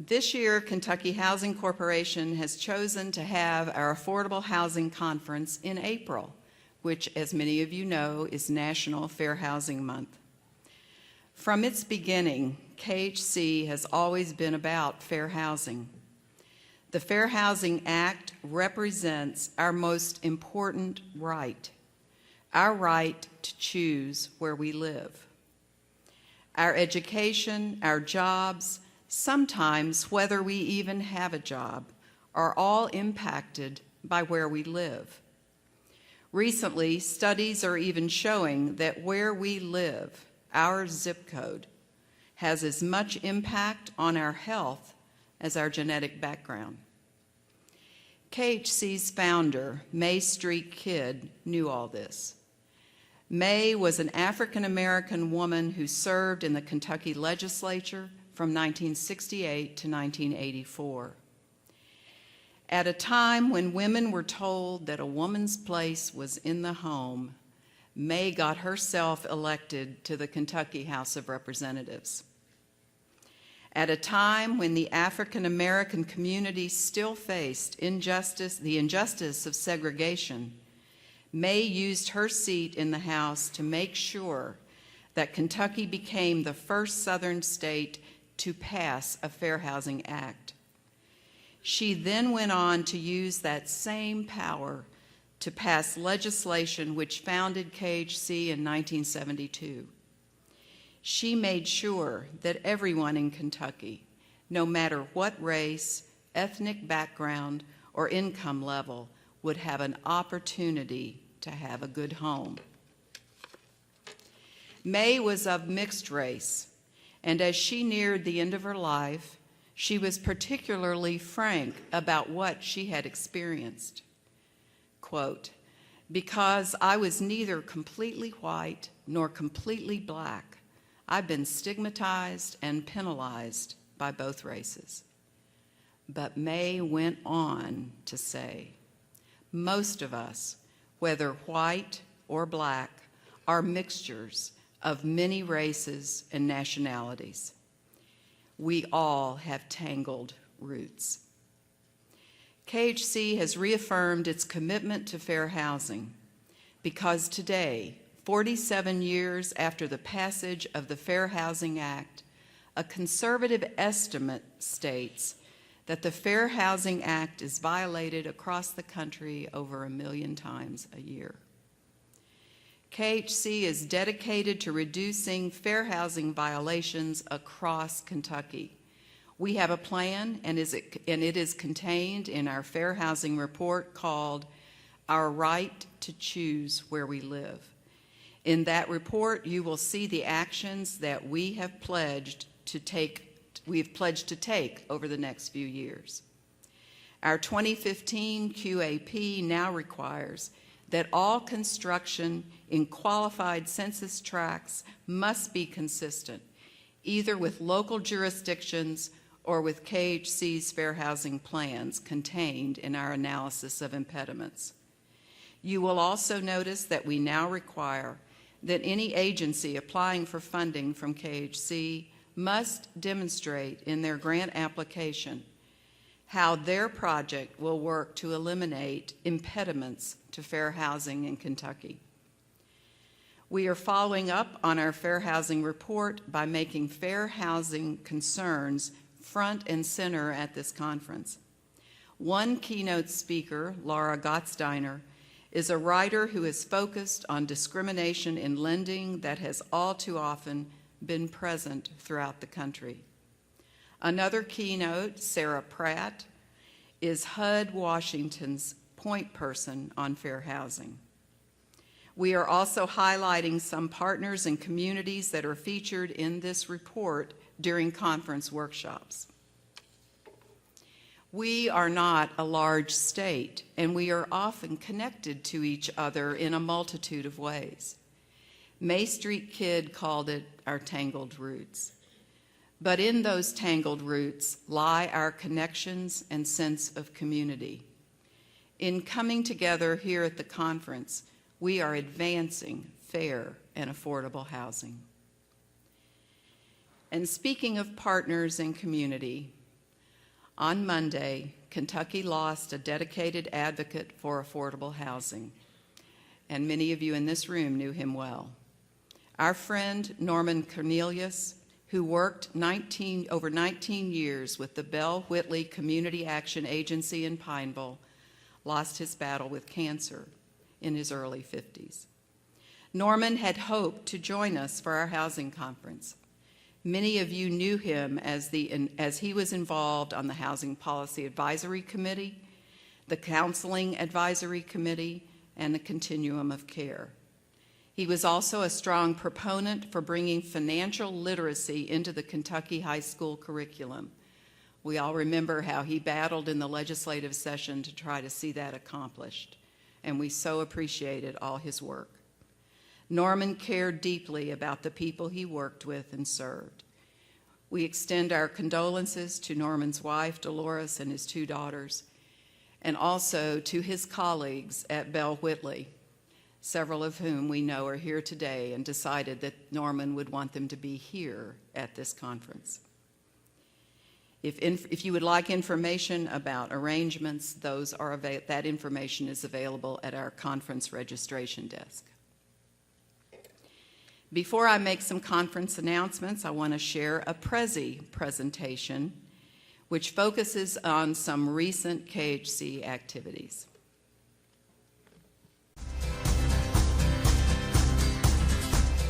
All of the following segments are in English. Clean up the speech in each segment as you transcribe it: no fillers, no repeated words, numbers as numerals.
This year, Kentucky Housing Corporation has chosen to have our Affordable Housing Conference in April, which, as many of you know, is National Fair Housing Month. From its beginning, KAHC has always been about fair housing. The Fair Housing Act represents our most important right, our right to choose where we live. Our education, our jobs, sometimes whether we even have a job, are all impacted by where we live. Recently, studies are even showing that where we live, our zip code, has as much impact on our health as our genetic background. KAHC's founder, May Street Kidd, knew all this. May was an African-American woman who served in the Kentucky legislature from 1968 to 1984. At a time when women were told that a woman's place was in the home, May got herself elected to the Kentucky House of Representatives. At a time when the African-American community still faced the injustice of segregation, May used her seat in the House to make sure that Kentucky became the first Southern state to pass a Fair Housing Act. She then went on to use that same power to pass legislation which founded KAHC in 1972. She made sure that everyone in Kentucky, no matter what race, ethnic background, or income level, would have an opportunity to have a good home. May was of mixed race, and as she neared the end of her life, she was particularly frank about what she had experienced. Quote, "Because I was neither completely white nor completely black, I've been stigmatized and penalized by both races." But May went on to say, "Most of us, whether white or black, are mixtures of many races and nationalities. We all have tangled roots." KAHC has reaffirmed its commitment to fair housing because today, 47 years after the passage of the Fair Housing Act, a conservative estimate states that the Fair Housing Act is violated across the country over 1 million times a year. KAHC is dedicated to reducing fair housing violations across Kentucky. We have a plan, and it is contained in our Fair Housing Report called Our Right to Choose Where We Live. In that report, you will see the actions that we have pledged to take over the next few years. Our 2015 QAP now requires that all construction in qualified census tracts must be consistent, either with local jurisdictions or with KAHC's fair housing plans contained in our analysis of impediments. You will also notice that we now require that any agency applying for funding from KAHC must demonstrate in their grant application how their project will work to eliminate impediments to fair housing in Kentucky. We are following up on our Fair Housing Report by making fair housing concerns front and center at this conference. One keynote speaker, Laura Gottsteiner, is a writer who is focused on discrimination in lending that has all too often been present throughout the country. Another keynote, Sarah Pratt, is HUD Washington's point person on fair housing. We are also highlighting some partners and communities that are featured in this report during conference workshops. We are not a large state, and we are often connected to each other in a multitude of ways. May Street Kidd called it our tangled roots. But in those tangled roots lie our connections and sense of community. In coming together here at the conference, we are advancing fair and affordable housing. And speaking of partners and community, On Monday, Kentucky lost a dedicated advocate for affordable housing, and many of you in this room knew him well. Our friend Norman Cornelius, who worked over 19 years with the Bell Whitley Community Action Agency in Pineville, lost his battle with cancer in his early 50s. Norman had hoped to join us for our housing conference. Many of you knew him as he was involved on the Housing Policy Advisory Committee, the Counseling Advisory Committee, and the Continuum of Care. He was also a strong proponent for bringing financial literacy into the Kentucky high school curriculum. We all remember how he battled in the legislative session to try to see that accomplished, and we so appreciated all his work. Norman cared deeply about the people he worked with and served. We extend our condolences to Norman's wife, Dolores, and his 2 daughters, and also to his colleagues at Bell Whitley, several of whom we know are here today and decided that Norman would want them to be here at this conference. If you would like information about arrangements, that information is available at our conference registration desk. Before I make some conference announcements, I want to share a Prezi presentation which focuses on some recent KHC activities.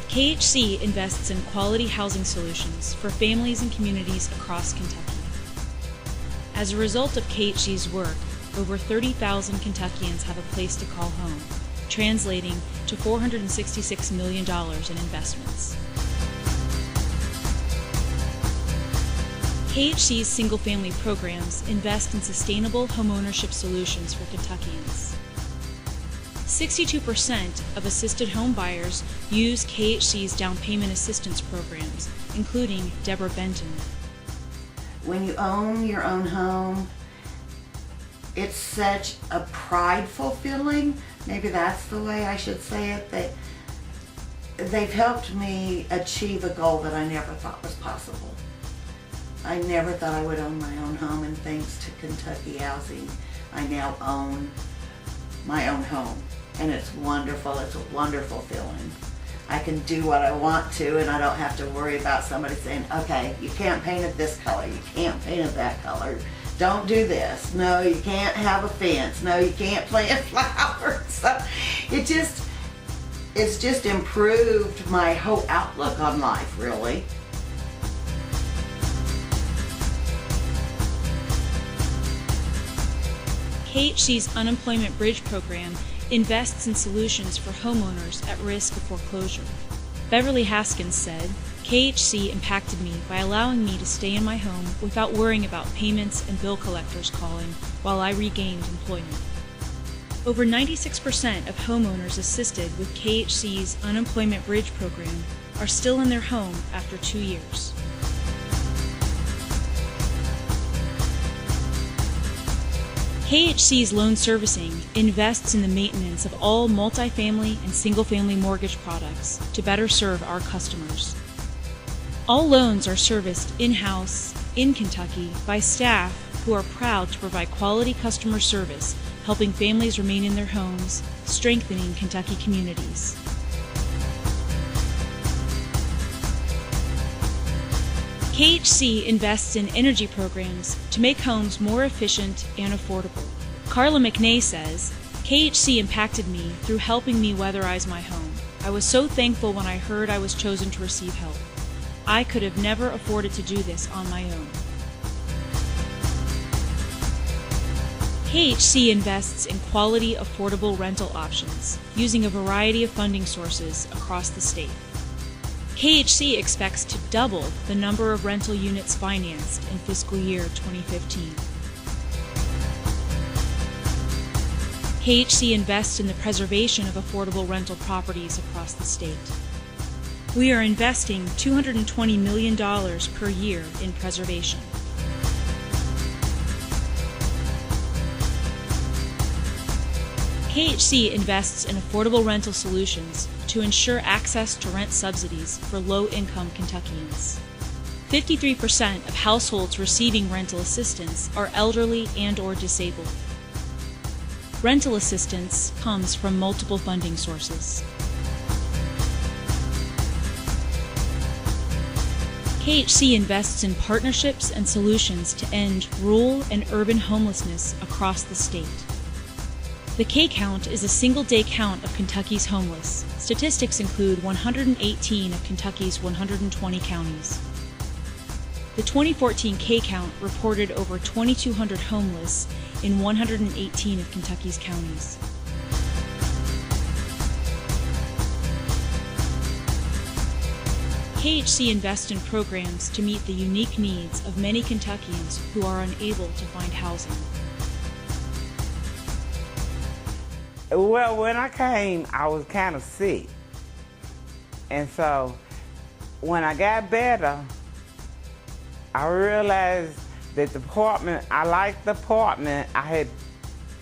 KHC invests in quality housing solutions for families and communities across Kentucky. As a result of KHC's work, over 30,000 Kentuckians have a place to call home, translating to $466 million in investments. KHC's single-family programs invest in sustainable homeownership solutions for Kentuckians. 62% of assisted home buyers use KHC's down payment assistance programs, including Deborah Benton. When you own your own home, it's such a prideful feeling. Maybe that's the way I should say it. They've helped me achieve a goal that I never thought was possible. I never thought I would own my own home, and thanks to Kentucky Housing, I now own my own home. And it's wonderful. It's a wonderful feeling. I can do what I want to, and I don't have to worry about somebody saying, okay, you can't paint it this color, you can't paint it that color, don't do this, no, you can't have a fence, no, you can't plant flowers. So it's just improved my whole outlook on life, really. KHC's Unemployment Bridge program invests in solutions for homeowners at risk of foreclosure. Beverly Haskins said, KHC impacted me by allowing me to stay in my home without worrying about payments and bill collectors calling while I regained employment. Over 96% of homeowners assisted with KHC's Unemployment Bridge program are still in their home after 2 years. KHC's loan servicing invests in the maintenance of all multifamily and single-family mortgage products to better serve our customers. All loans are serviced in-house, in Kentucky, by staff who are proud to provide quality customer service, helping families remain in their homes, strengthening Kentucky communities. KHC invests in energy programs to make homes more efficient and affordable. Carla McNay says, KHC impacted me through helping me weatherize my home. I was so thankful when I heard I was chosen to receive help. I could have never afforded to do this on my own. KHC invests in quality, affordable rental options using a variety of funding sources across the state. KHC expects to double the number of rental units financed in fiscal year 2015. KHC invests in the preservation of affordable rental properties across the state. We are investing $220 million per year in preservation. KHC invests in affordable rental solutions to ensure access to rent subsidies for low-income Kentuckians. 53% of households receiving rental assistance are elderly and/or disabled. Rental assistance comes from multiple funding sources. KHC invests in partnerships and solutions to end rural and urban homelessness across the state. The K-Count is a single-day count of Kentucky's homeless. Statistics include 118 of Kentucky's 120 counties. The 2014 K-Count reported over 2,200 homeless in 118 of Kentucky's counties. KHC invests in programs to meet the unique needs of many Kentuckians who are unable to find housing. Well, when I came, I was kind of sick. And so when I got better, I realized that the apartment, I liked the apartment. I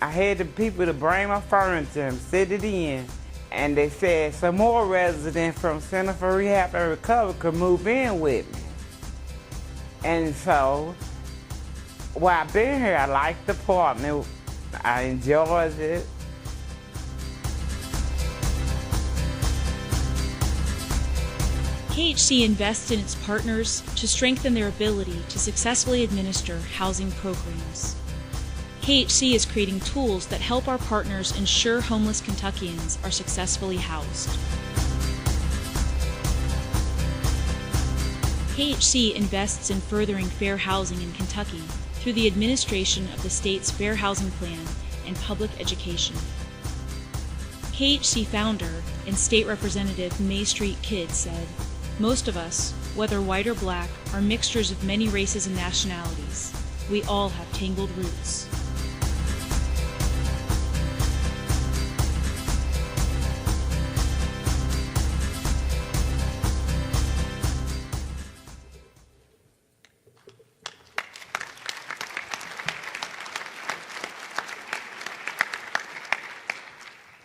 had the people to bring my furniture and sit it in. And they said some more residents from Center for Rehab and Recovery could move in with me. And so while I've been here, I liked the apartment. I enjoyed it. KHC invests in its partners to strengthen their ability to successfully administer housing programs. KHC is creating tools that help our partners ensure homeless Kentuckians are successfully housed. KHC invests in furthering fair housing in Kentucky through the administration of the state's Fair Housing Plan and public education. KHC founder and state representative May Street Kidd said, "Most of us, whether white or black, are mixtures of many races and nationalities. We all have tangled roots."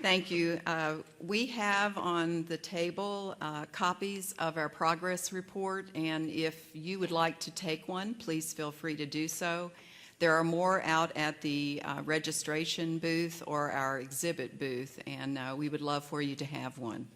Thank you. We have on the table copies of our progress report, and if you would like to take one, please feel free to do so. There are more out at the registration booth or our exhibit booth, and we would love for you to have one.